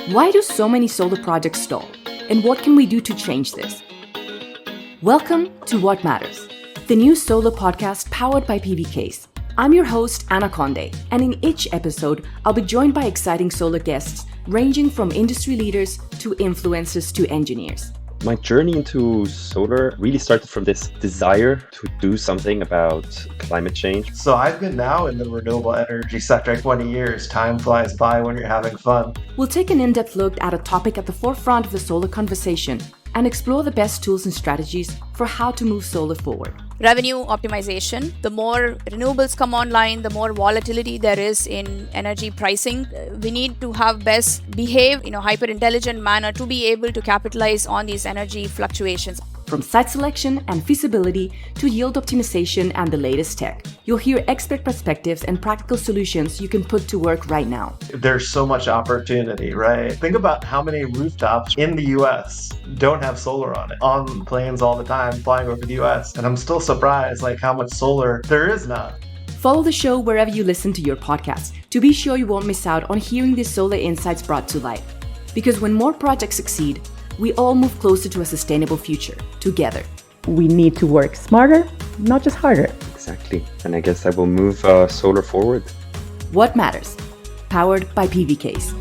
Why do so many solar projects stall? And what can we do to change this? Welcome to What Matters, the new solar podcast powered by PVcase. I'm your host, Anna Conde, and in each episode, I'll be joined by exciting solar guests ranging from industry leaders to influencers to engineers. My journey into solar really started from this desire to do something about climate change. So I've been now in the renewable energy sector 20 years. Time flies by when you're having fun. We'll take an in-depth look at a topic at the forefront of the solar conversation and explore the best tools and strategies for how to move solar forward. Revenue optimization. The more renewables come online, the more volatility there is in energy pricing. We need to have best behave in a hyper-intelligent manner to be able to capitalize on these energy fluctuations. From site selection and feasibility to yield optimization and the latest tech, you'll hear expert perspectives and practical solutions you can put to work right now. There's so much opportunity, right? Think about how many rooftops in the US don't have solar on it. On planes all the time, flying over the US. And I'm still surprised how much solar there is now. Follow the show wherever you listen to your podcast to be sure you won't miss out on hearing these solar insights brought to life. Because when more projects succeed, we all move closer to a sustainable future together. We need to work smarter, not just harder. Exactly. And I guess that will move solar forward. What Matters, powered by PVcase.